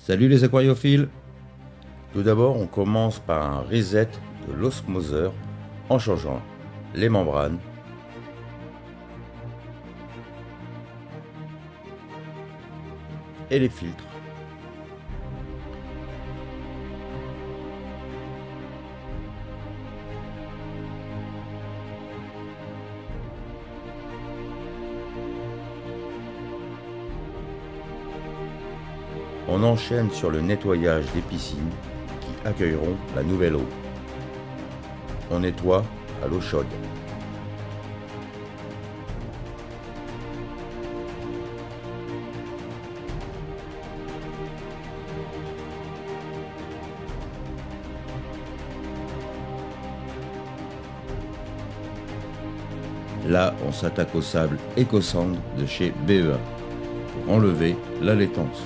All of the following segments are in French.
Salut les aquariophiles. Tout d'abord, on commence par un reset de l'osmoseur en changeant les membranes et les filtres. On enchaîne sur le nettoyage des piscines qui accueilleront la nouvelle eau. On nettoie à l'eau chaude. Là, on s'attaque au sable EcoSand de chez BEA pour enlever la laitance.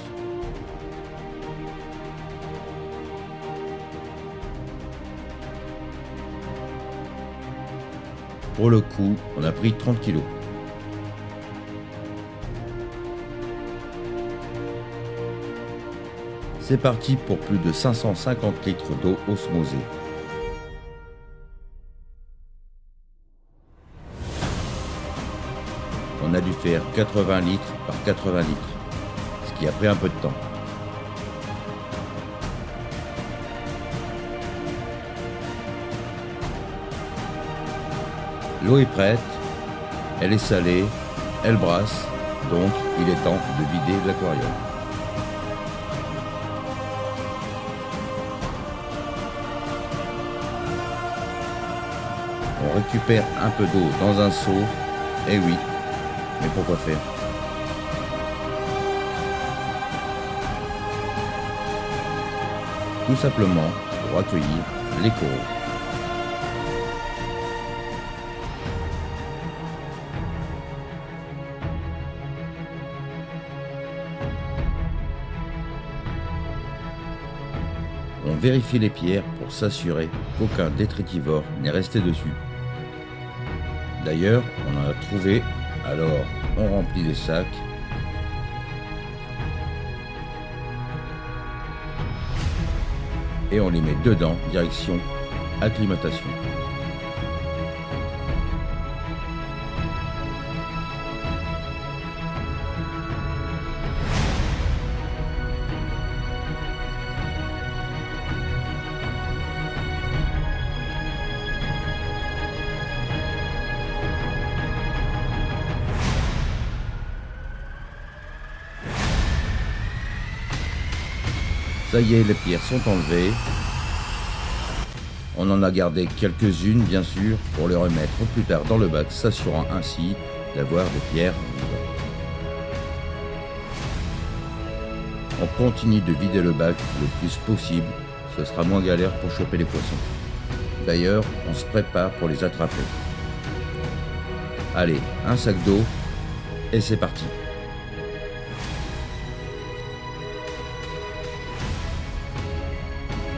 Pour le coup, on a pris 30 kg. C'est parti pour plus de 550 litres d'eau osmosée. On a dû faire 80 litres par 80 litres, ce qui a pris un peu de temps. L'eau est prête, elle est salée, elle brasse, donc il est temps de vider l'aquarium. On récupère un peu d'eau dans un seau, et oui, mais pourquoi faire? Tout simplement pour accueillir les coraux. On vérifie les pierres pour s'assurer qu'aucun détritivore n'est resté dessus. D'ailleurs, on en a trouvé, alors on remplit les sacs. Et on les met dedans, direction acclimatation. Ça y est, les pierres sont enlevées. On en a gardé quelques-unes, bien sûr, pour les remettre plus tard dans le bac, s'assurant ainsi d'avoir des pierres vivantes. On continue de vider le bac le plus possible, ce sera moins galère pour choper les poissons. D'ailleurs, on se prépare pour les attraper. Allez, un sac d'eau, et c'est parti.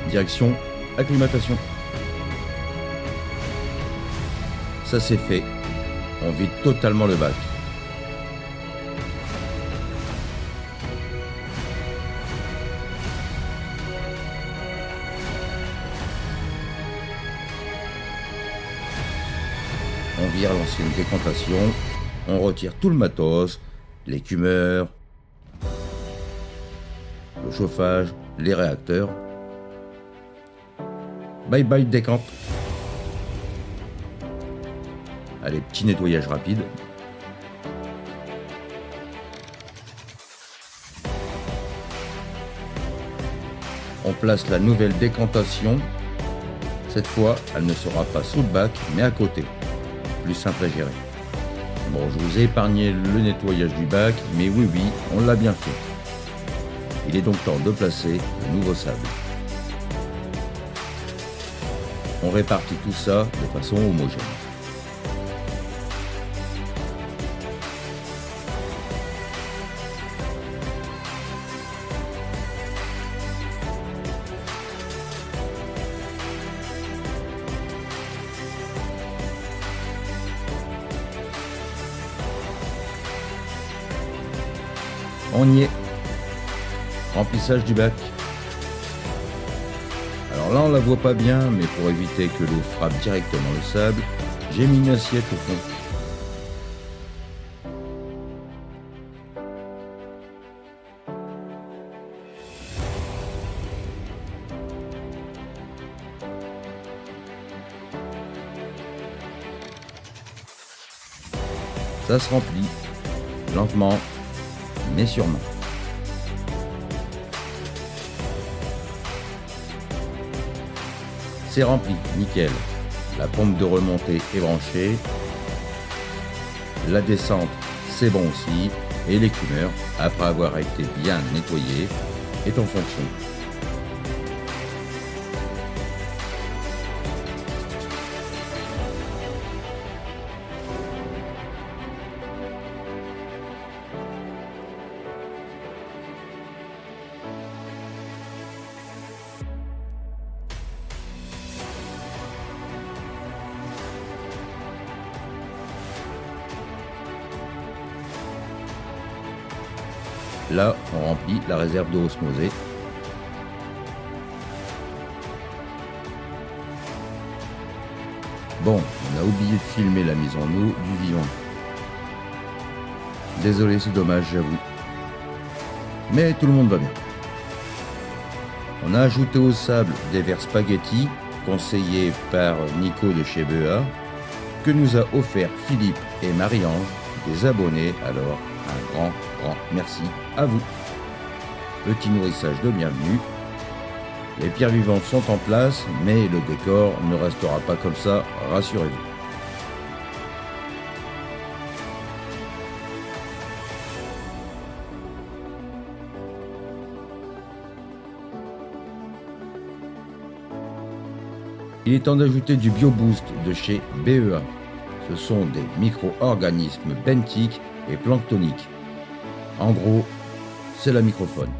Direction acclimatation. Ça c'est fait. On vide totalement le bac. On vire l'ancienne décantation. On retire tout le matos, l'écumeur, le chauffage, les réacteurs. Bye bye décante. Allez, petit nettoyage rapide. On place la nouvelle décantation. Cette fois, elle ne sera pas sous le bac, mais à côté. Plus simple à gérer. Bon, je vous ai épargné le nettoyage du bac, mais oui, on l'a bien fait. Il est donc temps de placer le nouveau sable. On répartit tout ça de façon homogène. On y est. Remplissage du bac. Alors là on la voit pas bien, mais pour éviter que l'eau frappe directement le sable, j'ai mis une assiette au fond. Ça se remplit, lentement, mais sûrement. C'est rempli, nickel. La pompe de remontée est branchée. La descente, c'est bon aussi. Et l'écumeur, après avoir été bien nettoyé, est en fonction. Là, on remplit la réserve d'eau osmosée. Bon, on a oublié de filmer la mise en eau du vivant. Désolé, c'est dommage, j'avoue. Mais tout le monde va bien. On a ajouté au sable des verres spaghetti, conseillés par Nico de chez BEA, que nous a offert Philippe et Marie-Ange, des abonnés. Alors, un grand merci à vous. Petit nourrissage de bienvenue. Les pierres vivantes sont en place, mais le décor ne restera pas comme ça, rassurez-vous. Il est temps d'ajouter du BioBoost de chez BEA. Ce sont des micro-organismes benthiques et planctoniques. En gros, c'est la microfaune.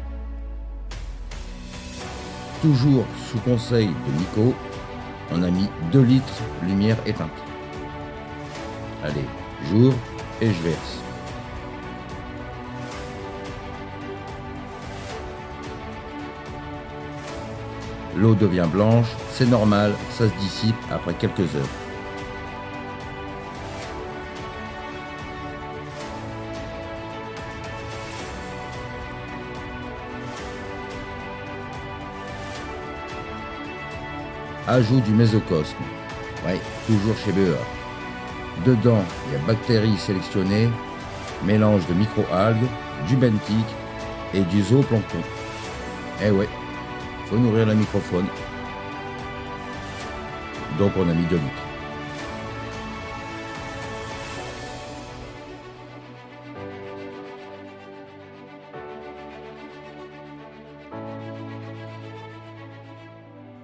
Toujours sous conseil de Nico, on a mis 2 litres lumière éteinte. Allez, j'ouvre et je verse. L'eau devient blanche, c'est normal, ça se dissipe après quelques heures. Ajout du mésocosme. Ouais, toujours chez BEA. Dedans, il y a bactéries sélectionnées, mélange de micro-algues, du benthique et du zooplancton. Eh ouais, faut nourrir la microfaune. Donc on a mis 2 litres.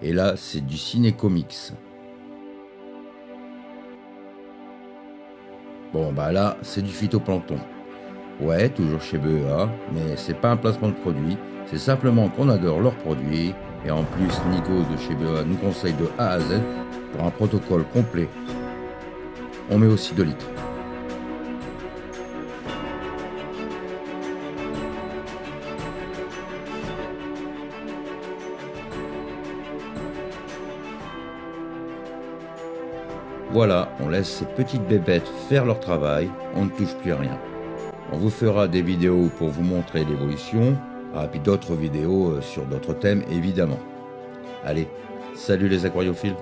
Et là, c'est du ciné-comics. Bon, bah là, c'est du phytoplancton. Ouais, toujours chez BEA, mais c'est pas un placement de produit, c'est simplement qu'on adore leurs produits. Et en plus, Nico de chez BEA nous conseille de A à Z pour un protocole complet. On met aussi 2 litres. Voilà, on laisse ces petites bébêtes faire leur travail, on ne touche plus à rien. On vous fera des vidéos pour vous montrer l'évolution, et puis d'autres vidéos sur d'autres thèmes évidemment. Allez, salut les aquariophiles!